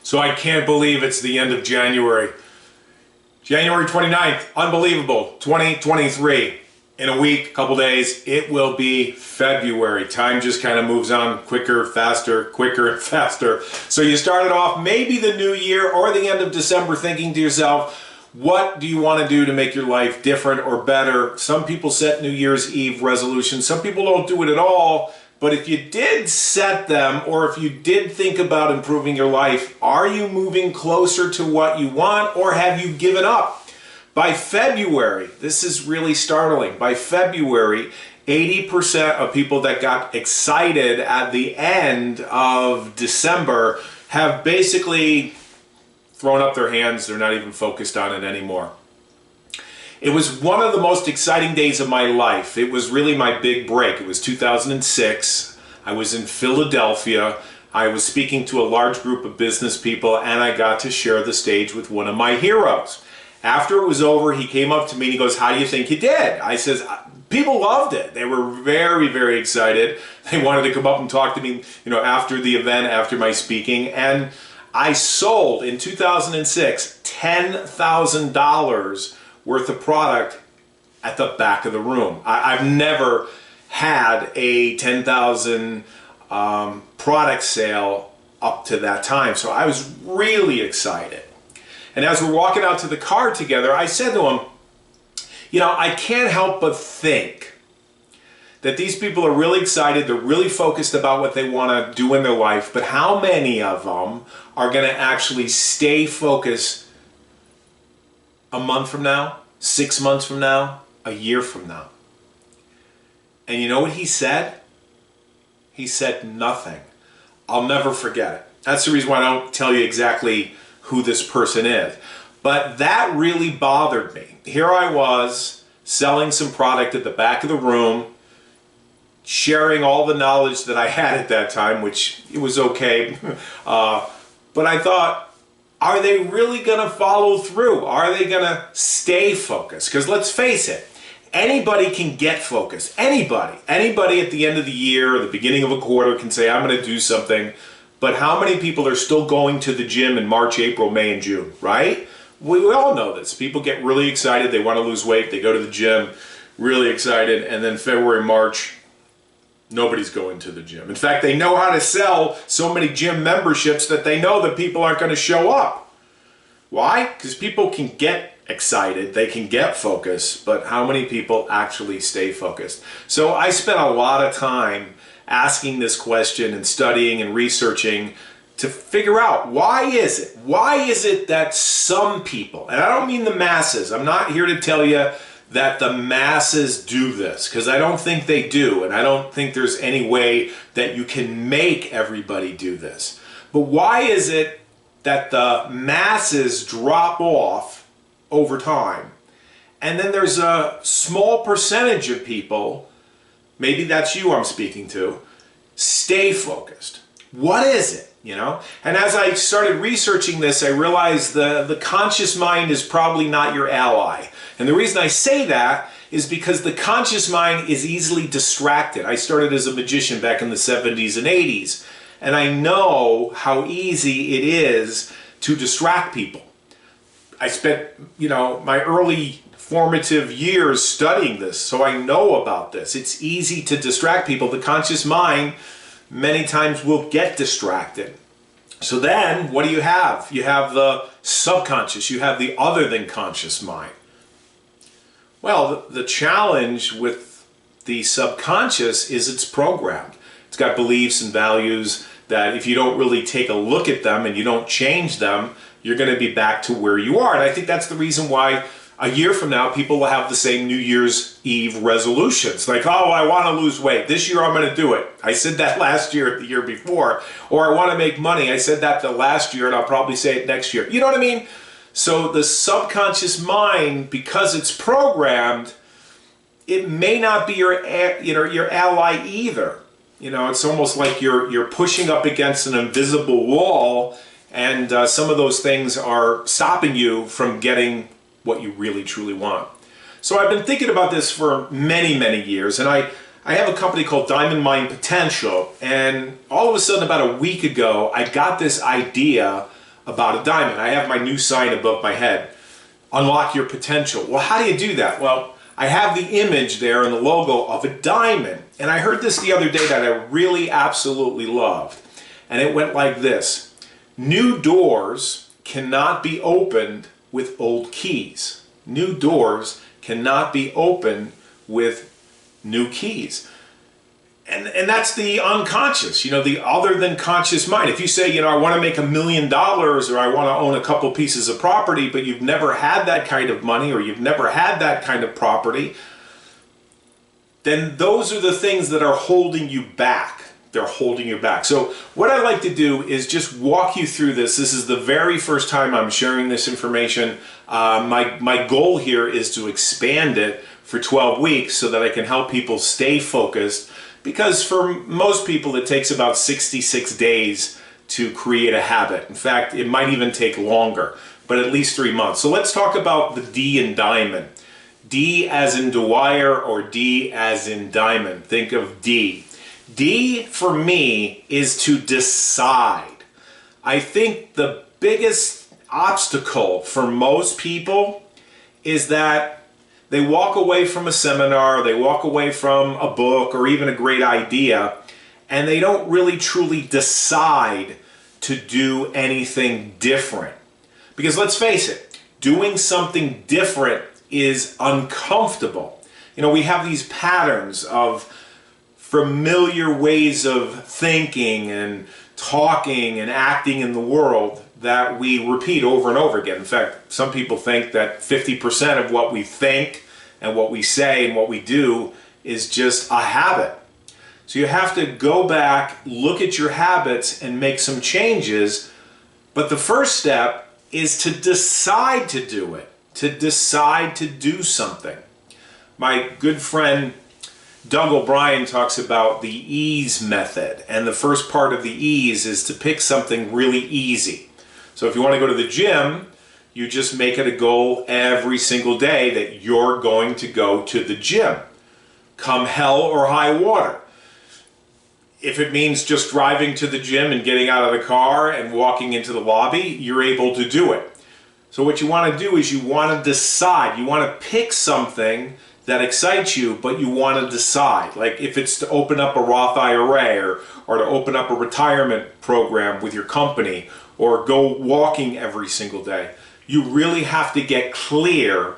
So I can't believe it's the end of January. January 29th, unbelievable, 2023. In a week, couple days, it will be February. Time just kind of moves on quicker, and faster. So you started off maybe the new year or the end of December thinking to yourself, what do you want to do to make your life different or better? Some people set New Year's Eve resolutions. Some people don't do it at all. But if you did set them, or if you did think about improving your life, are you moving closer to what you want, or have you given up? By February, this is really startling. By February, 80% of people that got excited at the end of December have basically thrown up their hands. They're not even focused on it anymore. It was one of the most exciting days of my life. It was really my big break. It was 2006. I was in Philadelphia. I was speaking to a large group of business people, and I got to share the stage with one of my heroes. After it was over, he came up to me and he goes, "How do you think you did?" I says, "People loved it. They were very, very excited. They wanted to come up and talk to me, after the event, after my speaking." And I sold in 2006 $10,000 worth of product at the back of the room. I've never had a 10,000 product sale up to that time. So I was really excited. And as we're walking out to the car together, I said to him, I can't help but think that these people are really excited, they're really focused about what they want to do in their life, but how many of them are going to actually stay focused a month from now, 6 months from now, a year from now? And you know what he said? He said nothing. I'll never forget it. That's the reason why I don't tell you exactly who this person is. But that really bothered me. Here I was selling some product at the back of the room, sharing all the knowledge that I had at that time, which it was okay. But I thought, are they really going to follow through? Are they going to stay focused? Because let's face it, anybody can get focused. Anybody at the end of the year or the beginning of a quarter can say, I'm going to do something. But how many people are still going to the gym in March, April, May, and June, right? We all know this. People get really excited. They want to lose weight. They go to the gym, really excited. And then February, March, nobody's going to the gym. In fact, they know how to sell so many gym memberships that they know that people aren't going to show up. Why? Because people can get excited, they can get focused, but how many people actually stay focused? So I spent a lot of time asking this question and studying and researching to figure out, why is it? Why is it that some people, and I don't mean the masses, I'm not here to tell you that the masses do this, because I don't think they do, and I don't think there's any way that you can make everybody do this. But why is it that the masses drop off over time, and then there's a small percentage of people, maybe that's you I'm speaking to, stay focused? What is it? And as I started researching this, I realized the conscious mind is probably not your ally. And the reason I say that is because the conscious mind is easily distracted. I started as a magician back in the 70s and 80s, and I know how easy it is to distract people. I spent, my early formative years studying this, so I know about this. It's easy to distract people. The conscious mind many times will get distracted. So then, what do you have? You have the subconscious, you have the other than conscious mind. Well, the challenge with the subconscious is it's programmed. It's got beliefs and values that if you don't really take a look at them and you don't change them, you're going to be back to where you are. And I think that's the reason why a year from now, people will have the same New Year's Eve resolutions. Like, oh, I want to lose weight. This year I'm going to do it. I said that last year, the year before. Or I want to make money. I said that the last year, and I'll probably say it next year. You know what I mean? So the subconscious mind, because it's programmed, it may not be your ally either. It's almost like you're pushing up against an invisible wall, and some of those things are stopping you from getting what you really truly want. So I've been thinking about this for many, many years, and I have a company called Diamond Mind Potential, and all of a sudden about a week ago I got this idea about a diamond. I have my new sign above my head, unlock your potential. Well, how do you do that? Well, I have the image there and the logo of a diamond. And I heard this the other day that I really absolutely loved. And it went like this: new doors cannot be opened with old keys. New doors cannot be opened with new keys. And that's the unconscious, the other than conscious mind. If you say, I want to make $1 million, or I want to own a couple pieces of property, but you've never had that kind of money, or you've never had that kind of property, then those are the things that are holding you back. They're holding you back. So what I like to do is just walk you through this. This is the very first time I'm sharing this information. My goal here is to expand it for 12 weeks so that I can help people stay focused. Because for most people, it takes about 66 days to create a habit. In fact, it might even take longer, but at least 3 months. So let's talk about the D in diamond. D as in Dwyer, or D as in diamond. Think of D. D for me is to decide. I think the biggest obstacle for most people is that they walk away from a seminar, they walk away from a book or even a great idea, and they don't really truly decide to do anything different. Because let's face it, doing something different is uncomfortable. We have these patterns of familiar ways of thinking and talking and acting in the world that we repeat over and over again. In fact, some people think that 50% of what we think and what we say and what we do is just a habit. So you have to go back, look at your habits, and make some changes. But the first step is to decide to do it, to decide to do something. My good friend Doug O'Brien talks about the ease method, and the first part of the ease is to pick something really easy. So if you want to go to the gym, you just make it a goal every single day that you're going to go to the gym, come hell or high water. If it means just driving to the gym and getting out of the car and walking into the lobby, you're able to do it. So what you want to do is you want to decide. You want to pick something that excites you, but you want to decide. Like if it's to open up a Roth IRA or to open up a retirement program with your company or go walking every single day, you really have to get clear.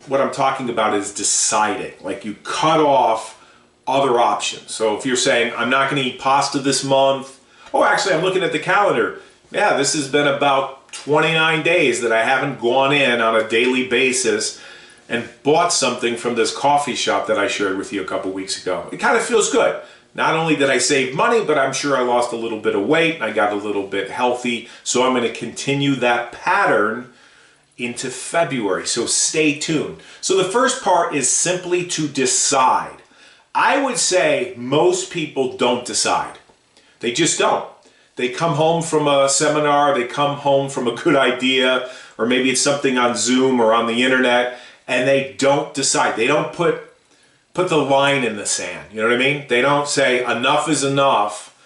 What I'm talking about is deciding. Like you cut off other options. So if you're saying, I'm not going to eat pasta this month. Oh, actually, I'm looking at the calendar. Yeah, this has been about 29 days that I haven't gone in on a daily basis and bought something from this coffee shop that I shared with you a couple weeks ago. It kind of feels good. Not only did I save money, but I'm sure I lost a little bit of weight and I got a little bit healthy. So I'm going to continue that pattern into February. So stay tuned. So the first part is simply to decide. I would say most people don't decide. They just don't. They come home from a seminar, they come home from a good idea, or maybe it's something on Zoom or on the internet, and they don't decide. They don't put the line in the sand. You know what I mean? They don't say enough is enough.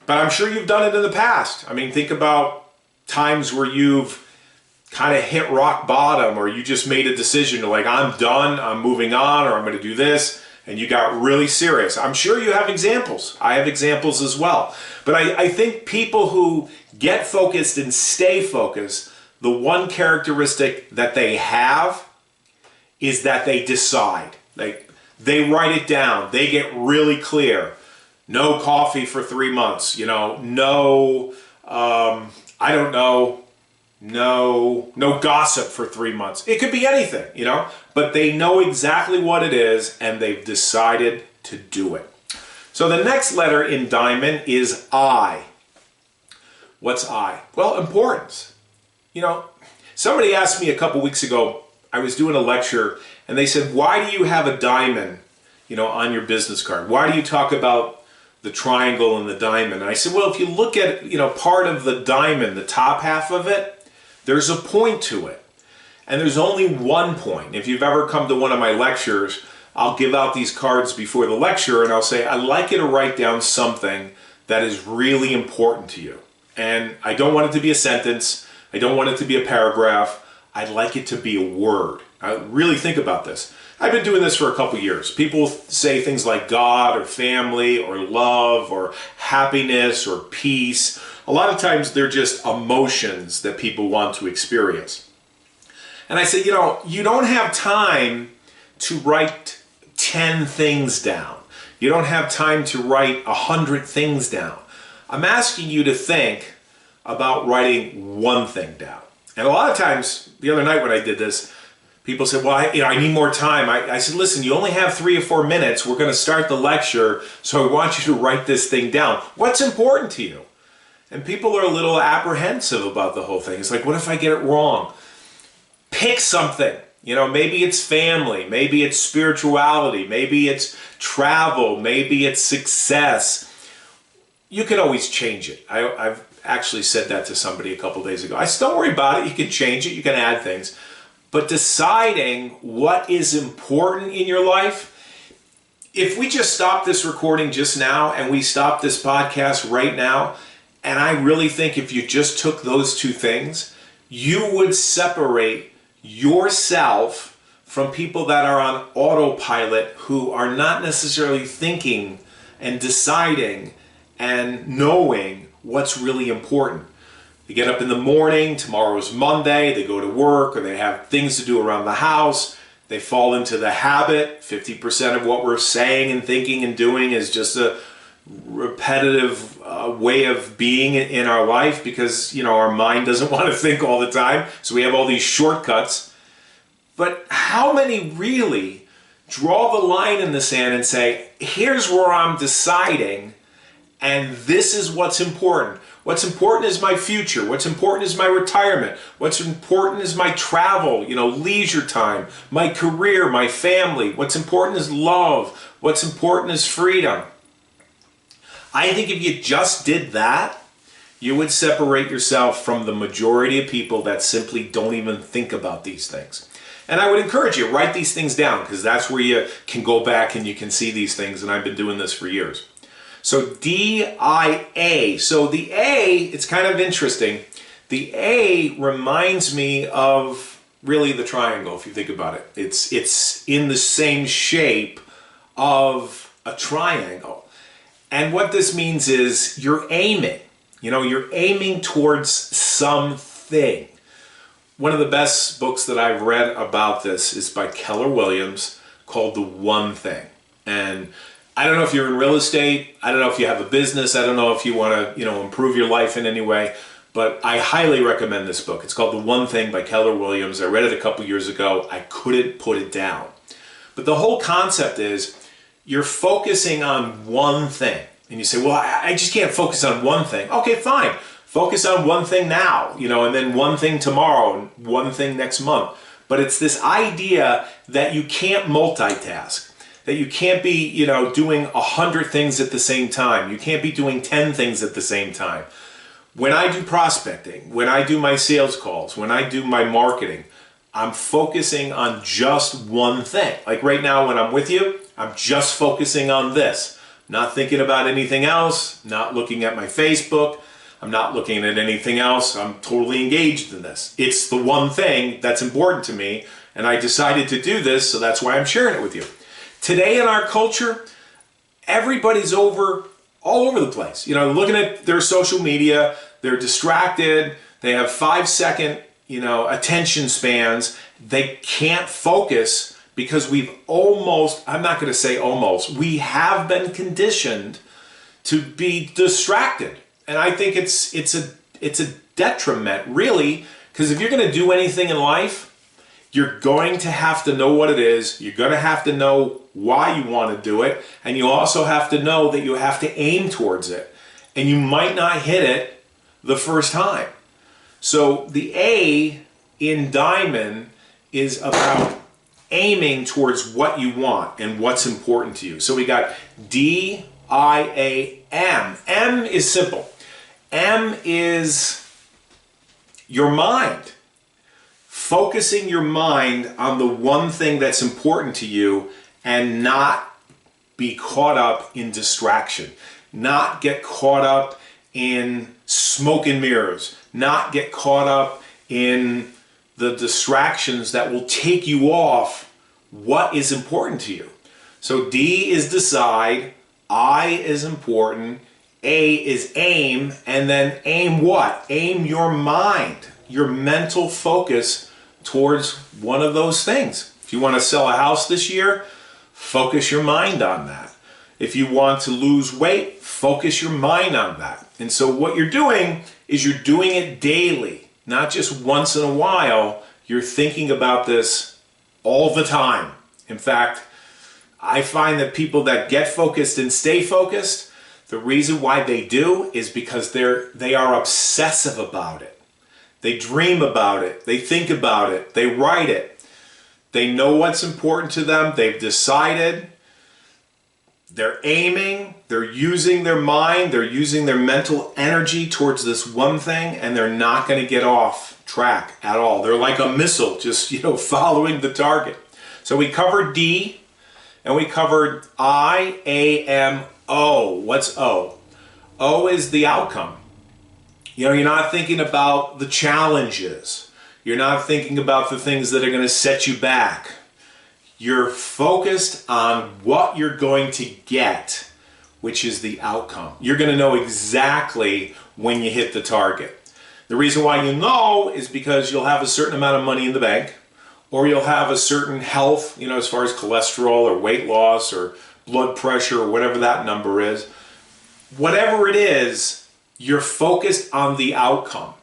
But I'm sure you've done it in the past. I mean, think about times where you've kind of hit rock bottom, or you just made a decision to like, I'm done, I'm moving on, or I'm going to do this, and you got really serious. I'm sure you have examples. I have examples as well. But I think people who get focused and stay focused, the one characteristic that they have is that they decide. Like they write it down. They get really clear. No coffee for 3 months. No, I don't know. No gossip for 3 months. It could be anything, but they know exactly what it is and they've decided to do it. So the next letter in diamond is I. What's I? Well, importance. Somebody asked me a couple weeks ago, I was doing a lecture and they said, why do you have a diamond, on your business card? Why do you talk about the triangle and the diamond? And I said, well, if you look at, part of the diamond, the top half of it, there's a point to it. And there's only one point. If you've ever come to one of my lectures, I'll give out these cards before the lecture and I'll say, I'd like you to write down something that is really important to you. And I don't want it to be a sentence. I don't want it to be a paragraph. I'd like it to be a word. Really think about this. I've been doing this for a couple years. People say things like God or family or love or happiness or peace. A lot of times they're just emotions that people want to experience. And I say, you know, you don't have time to write 10 things down. You don't have time to write 100 things down. I'm asking you to think about writing one thing down. And a lot of times, the other night when I did this, people said, well, I need more time. I said, listen, you only have 3 or 4 minutes. We're going to start the lecture, so I want you to write this thing down. What's important to you? And people are a little apprehensive about the whole thing. It's like, what if I get it wrong? Pick something. You know, maybe it's family, maybe it's spirituality, maybe it's travel, maybe it's success. You can always change it. I've actually said that to somebody a couple days ago. I said, don't worry about it. You can change it. You can add things. But deciding what is important in your life, if we just stop this recording just now and we stop this podcast right now, and I really think if you just took those 2 things, you would separate yourself from people that are on autopilot who are not necessarily thinking and deciding and knowing what's really important. They get up in the morning, tomorrow's Monday, they go to work or they have things to do around the house. They fall into the habit. 50% of what we're saying and thinking and doing is just a repetitive way of being in our life because, you know, our mind doesn't want to think all the time. So we have all these shortcuts. But how many really draw the line in the sand and say, here's where I'm deciding and this is what's important. What's important is my future. What's important is my retirement. What's important is my travel, you know, leisure time, my career, my family. What's important is love. What's important is freedom. I think if you just did that, you would separate yourself from the majority of people that simply don't even think about these things. And I would encourage you, write these things down because that's where you can go back and you can see these things. And I've been doing this for years. So D-I-A. So the A, it's kind of interesting. The A reminds me of really the triangle, if you think about it. It's in the same shape of a triangle. And what this means is you're aiming. You know, you're aiming towards something. One of the best books that I've read about this is by Keller Williams called The One Thing. And I don't know if you're in real estate. I don't know if you have a business. I don't know if you want to, you know, improve your life in any way. But I highly recommend this book. It's called The One Thing by Keller Williams. I read it a couple years ago. I couldn't put it down. But the whole concept is you're focusing on one thing. And you say, well, I just can't focus on one thing. Okay, fine. Focus on one thing now, you know, and then one thing tomorrow and one thing next month. But it's this idea that you can't multitask, that you can't be, you know, doing 100 things at the same time. You can't be doing 10 things at the same time. When I do prospecting, when I do my sales calls, when I do my marketing, I'm focusing on just one thing. Like right now when I'm with you, I'm just focusing on this. Not thinking about anything else, not looking at my Facebook, I'm not looking at anything else. I'm totally engaged in this. It's the one thing that's important to me, and I decided to do this, so that's why I'm sharing it with you. Today in our culture, everybody's all over the place. You know, looking at their social media, they're distracted, they have 5-second, you know, attention spans. They can't focus because we've almost, I'm not going to say almost, we have been conditioned to be distracted. And I think it's a detriment, really, because if you're going to do anything in life, you're going to have to know what it is. You're going to have to know why you want to do it. And you also have to know that you have to aim towards it. And you might not hit it the first time. So the A in Diamond is about aiming towards what you want and what's important to you. So we got D-I-A-M. M is simple. M is your mind. Focusing your mind on the one thing that's important to you and not be caught up in distraction. Not get caught up in smoke and mirrors, not get caught up in the distractions that will take you off what is important to you. So D is decide, I is important, A is aim, and then aim what? Aim your mind, your mental focus towards one of those things. If you want to sell a house this year, focus your mind on that. If you want to lose weight, focus your mind on that. And so what you're doing is you're doing it daily, not just once in a while. You're thinking about this all the time. In fact, I find that people that get focused and stay focused, the reason why they do is because they are obsessive about it. They dream about it. They think about it. They write it. They know what's important to them. They've decided. They're aiming. They're using their mind. They're using their mental energy towards this one thing, and they're not going to get off track at all. They're like a missile, just, following the target. So we covered D, and we covered I, A, M, O. What's O? O is the outcome. You're not thinking about the challenges. You're not thinking about the things that are going to set you back. You're focused on what you're going to get, which is the outcome. You're going to know exactly when you hit the target. The reason why you know is because you'll have a certain amount of money in the bank, or you'll have a certain health, as far as cholesterol or weight loss or blood pressure or whatever that number is. Whatever it is, you're focused on the outcome.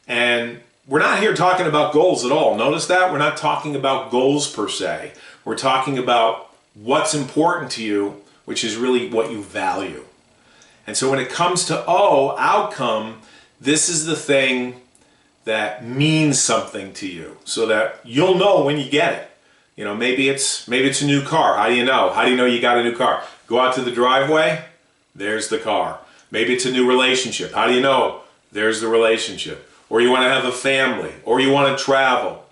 And we're not here talking about goals at all. Notice that? We're not talking about goals per se. We're talking about what's important to you, which is really what you value. And so when it comes to O, outcome, this is the thing that means something to you, so that you'll know when you get it. Maybe it's a new car. How do you know? How do you know you got a new car? Go out to the driveway, there's the car. Maybe it's a new relationship. How do you know? There's the relationship. Or you want to have a family, or you want to travel.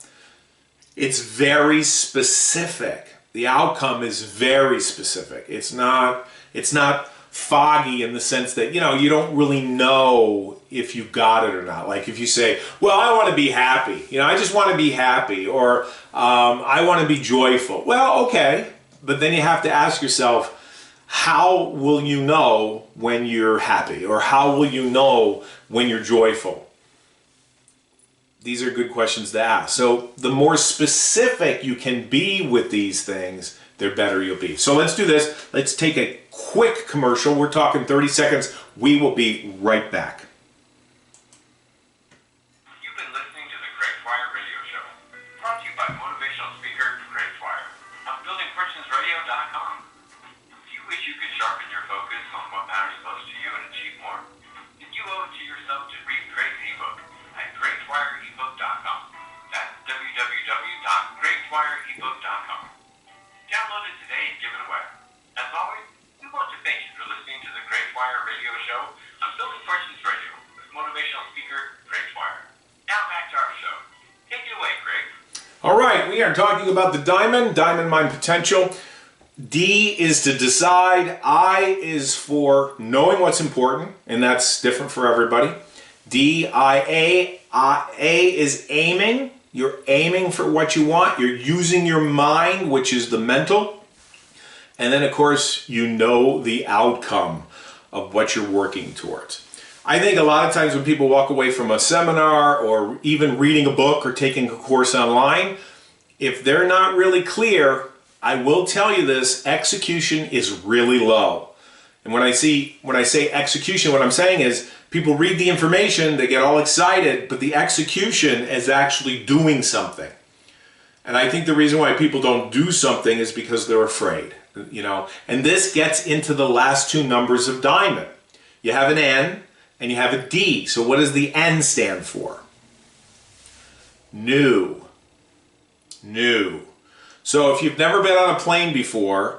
It's very specific. The outcome is very specific. It's not foggy in the sense that, you don't really know if you got it or not. Like if you say, well, I want to be happy. I just want to be happy, or I want to be joyful. Well, okay. But then you have to ask yourself, how will you know when you're happy? Or how will you know when you're joyful? These are good questions to ask. So the more specific you can be with these things, the better you'll be. So let's do this. Let's take a quick commercial. We're talking 30 seconds. We will be right back. You've been listening to the Greg Dwyer Radio Show, brought to you by motivational speaker Greg Dwyer on buildingfortunesradio.com. If you wish you could sharpen your focus on what matters most to you and achieve more, then you owe it to yourself to read Greg's ebook at GregDwyerEbook.com. That's www.GregDwyerEbook.com. Download it today and give it away. As always, we want to thank you for listening to the Greg Dwyer Radio Show on Building Fortunes Radio with motivational speaker Greg Dwyer. Now back to our show. Take it away, Greg. All right, we are talking about the diamond mind potential. D is to decide. I is for knowing what's important, and that's different for everybody. D-I-A. A is aiming. You're aiming for what you want. You're using your mind, which is the mental. And then, of course, you know the outcome of what you're working towards. I think a lot of times when people walk away from a seminar or even reading a book or taking a course online, if they're not really clear, I will tell you this, execution is really low. And when I say execution, what I'm saying is people read the information, they get all excited, but the execution is actually doing something. And I think the reason why people don't do something is because they're afraid, And this gets into the last two numbers of diamond. You have an N and you have a D. So what does the N stand for? New. New. So if you've never been on a plane before,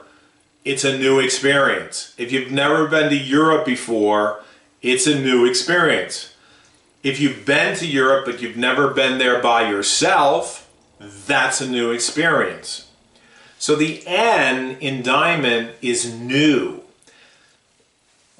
it's a new experience. If you've never been to Europe before, it's a new experience. If you've been to Europe but you've never been there by yourself, that's a new experience. So the N in diamond is new.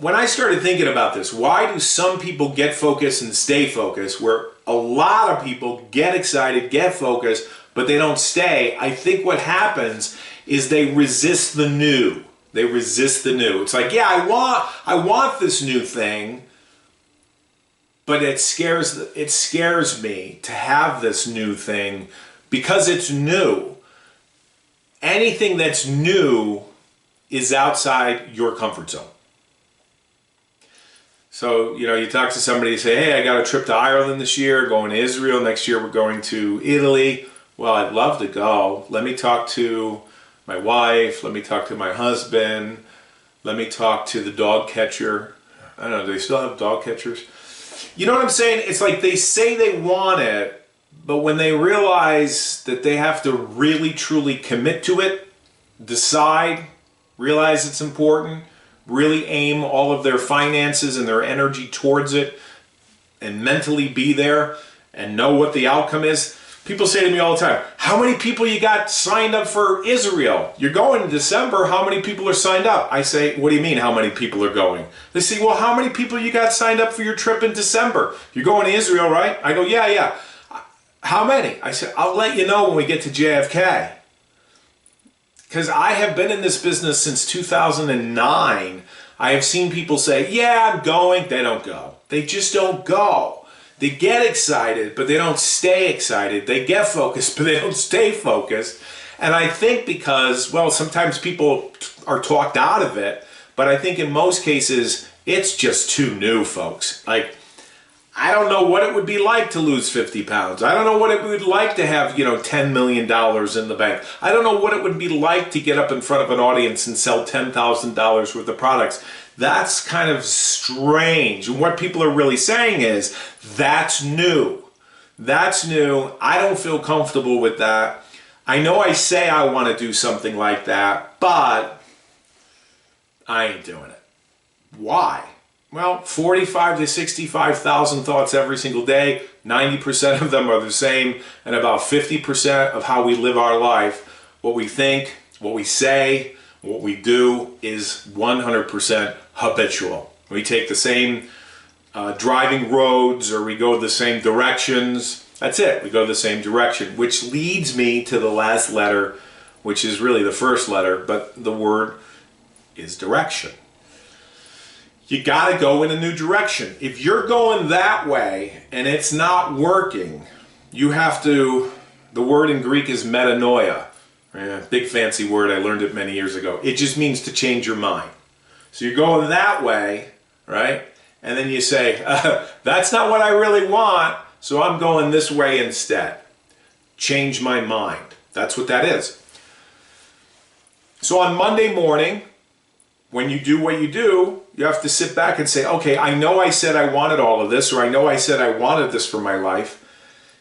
when I started thinking about this, why do some people get focused and stay focused, where a lot of people get excited, get focused, but they don't stay? I think what happens is they resist the new. They resist the new. It's like, yeah, I want this new thing, but it scares me to have this new thing because it's new. Anything that's new is outside your comfort zone. So, you talk to somebody, you say, hey, I got a trip to Ireland this year, going to Israel. Next year we're going to Italy. Well, I'd love to go. Let me talk to my wife. Let me talk to my husband. Let me talk to the dog catcher. I don't know, do they still have dog catchers? You know what I'm saying? It's like they say they want it, but when they realize that they have to really, truly commit to it, decide, realize it's important, really aim all of their finances and their energy towards it, and mentally be there and know what the outcome is. People say to me all the time, how many people you got signed up for Israel? You're going in December, how many people are signed up? I say, what do you mean how many people are going? They say, well, how many people you got signed up for your trip in December? You're going to Israel, right? I go, yeah. How many? I said, I'll let you know when we get to JFK. Because I have been in this business since 2009. I have seen people say, yeah, I'm going. They don't go. They just don't go. They get excited, but they don't stay excited. They get focused, but they don't stay focused. And I think because, well, sometimes people are talked out of it, but I think in most cases, it's just too new, folks. Like, I don't know what it would be like to lose 50 pounds. I don't know what it would like to have, $10 million in the bank. I don't know what it would be like to get up in front of an audience and sell $10,000 worth of products. That's kind of strange. And what people are really saying is, that's new. That's new. I don't feel comfortable with that. I know I say I want to do something like that, but I ain't doing it. Why? Well, 45 to 65,000 thoughts every single day. 90% of them are the same, and about 50% of how we live our life, what we think, what we say, what we do, is 100% habitual. We take the same driving roads, or we go the same directions. That's it. We go the same direction, which leads me to the last letter, which is really the first letter, but the word is direction. You got to go in a new direction. If you're going that way and it's not working, you have to, the word in Greek is metanoia. Big fancy word, I learned it many years ago. It just means to change your mind. So you're going that way, right? And then you say, that's not what I really want, so I'm going this way instead. Change my mind. That's what that is. So on Monday morning, when you do what you do, you have to sit back and say, okay, I know I said I wanted all of this, or I know I said I wanted this for my life.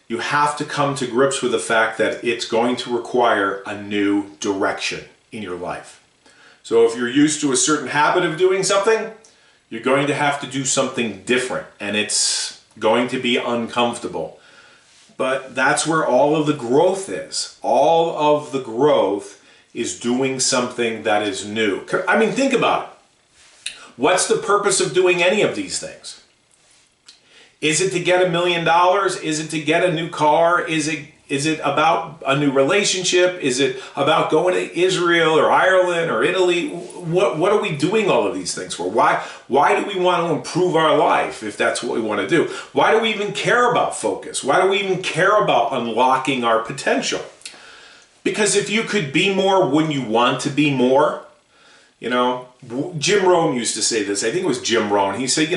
You have to come to grips with the fact that it's going to require a new direction in your life. So if you're used to a certain habit of doing something, you're going to have to do something different, and it's going to be uncomfortable. But that's where all of the growth is. All of the growth is doing something that is new. I mean, think about it. What's the purpose of doing any of these things? Is it to get $1 million? Is it to get a new car? Is it about a new relationship? Is it about going to Israel or Ireland or Italy? What are we doing all of these things for? Why do we want to improve our life if that's what we want to do? Why do we even care about focus? Why do we even care about unlocking our potential? Because if you could be more, wouldn't you want to be more? Jim Rohn used to say this. I think it was Jim Rohn. He said,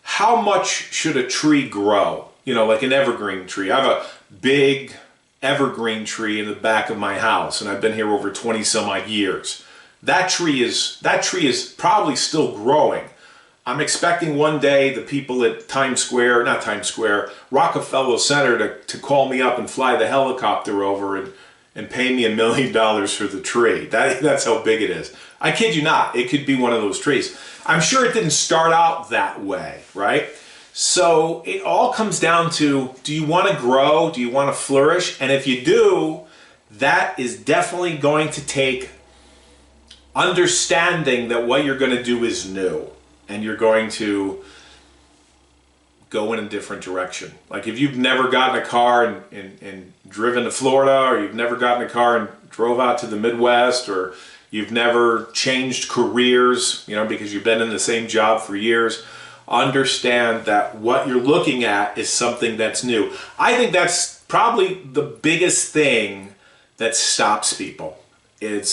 how much should a tree grow? Like an evergreen tree. I have a big evergreen tree in the back of my house, and I've been here over 20 some odd years. That tree is probably still growing. I'm expecting one day the people at Rockefeller Center to call me up and fly the helicopter over and pay me $1 million for the tree. That's how big it is. I kid you not, it could be one of those trees. I'm sure it didn't start out that way, right? So it all comes down to, do you want to grow? Do you want to flourish? And if you do, that is definitely going to take understanding that what you're going to do is new. and you're going to go in a different direction. Like if you've never gotten a car and driven to Florida, or you've never gotten a car and drove out to the Midwest, or you've never changed careers, because you've been in the same job for years, understand that what you're looking at is something that's new. I think that's probably the biggest thing that stops people. It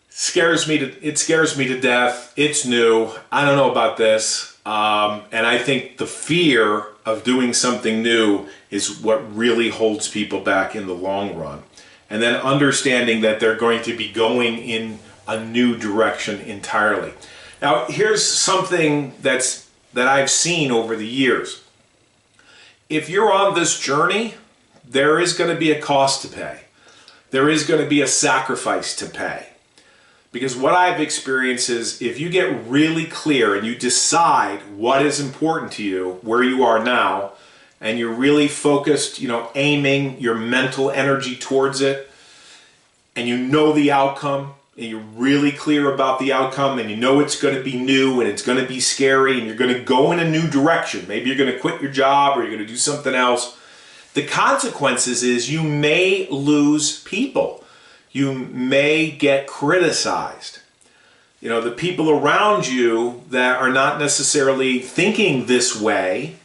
scares me to death. It's new. I don't know about this. And I think the fear of doing something new is what really holds people back in the long run. And then understanding that they're going to be going in a new direction entirely. Now, here's something that I've seen over the years. If you're on this journey, there is going to be a cost to pay. There is going to be a sacrifice to pay. Because what I've experienced is if you get really clear and you decide what is important to you, where you are now, and you're really focused, aiming your mental energy towards it, and you know the outcome, and you're really clear about the outcome, and you know it's going to be new, and it's going to be scary, and you're going to go in a new direction. Maybe you're going to quit your job, or you're going to do something else. The consequences is you may lose people. You may get criticized. The people around you that are not necessarily thinking this way,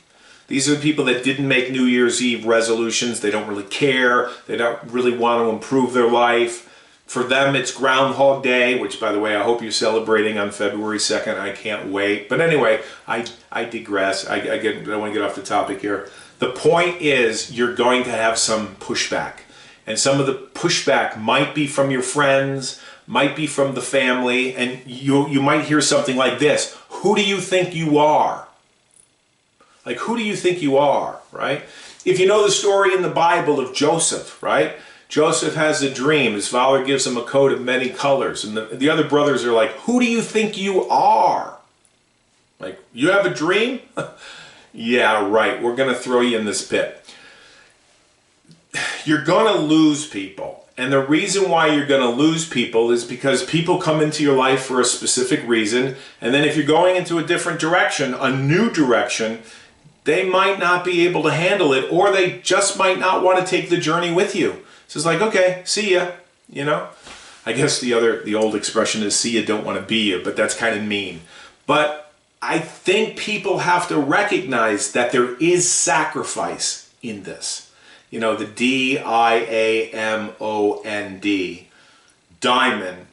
these are the people that didn't make New Year's Eve resolutions. They don't really care. They don't really want to improve their life. For them, it's Groundhog Day, which, by the way, I hope you're celebrating on February 2nd. I can't wait. But anyway, I digress. I don't want to get off the topic here. The point is you're going to have some pushback. And some of the pushback might be from your friends, might be from the family, and you might hear something like this: who do you think you are? Like, who do you think you are, right? If you know the story in the Bible of Joseph, right? Joseph has a dream. His father gives him a coat of many colors. And the other brothers are like, who do you think you are? Like, you have a dream? Yeah, right. We're going to throw you in this pit. You're going to lose people. And the reason why you're going to lose people is because people come into your life for a specific reason. And then if you're going into a different direction, a new direction, they might not be able to handle it, or they just might not want to take the journey with you. So it's like, okay, see ya, I guess the old expression is see ya, don't want to be ya, but that's kind of mean. But I think people have to recognize that there is sacrifice in this. The D-I-A-M-O-N-D, diamond,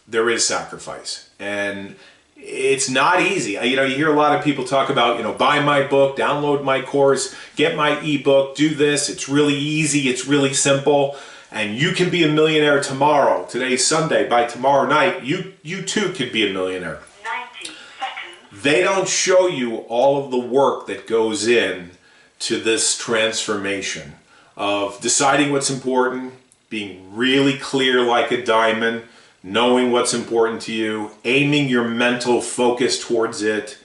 there is sacrifice. And it's not easy. You hear a lot of people talk about, buy my book, download my course, get my ebook, do this. It's really easy. It's really simple. And you can be a millionaire tomorrow. Today's Sunday. By tomorrow night, you too could be a millionaire. 90 seconds. They don't show you all of the work that goes in to this transformation of deciding what's important, being really clear like a diamond, knowing what's important to you, aiming your mental focus towards it,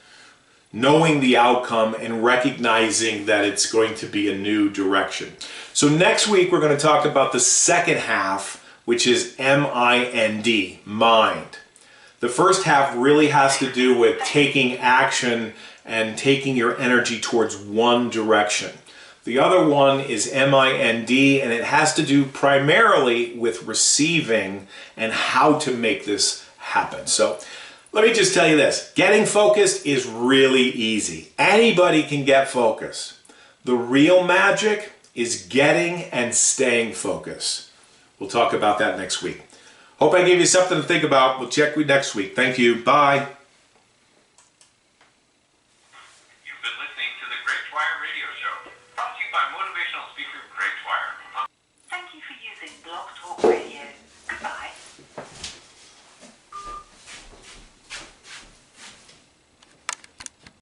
knowing the outcome, and recognizing that it's going to be a new direction. So next week we're going to talk about the second half, which is M-I-N-D, mind. The first half really has to do with taking action and taking your energy towards one direction. The other one is M-I-N-D, and it has to do primarily with receiving and how to make this happen. So let me just tell you this. Getting focused is really easy. Anybody can get focused. The real magic is getting and staying focused. We'll talk about that next week. Hope I gave you something to think about. We'll check with you next week. Thank you. Bye. You've been listening to the Great Dwyer Radio Show, brought to you by motivational speaker Great Dwyer. Thank you for using Blog Talk Radio. Goodbye.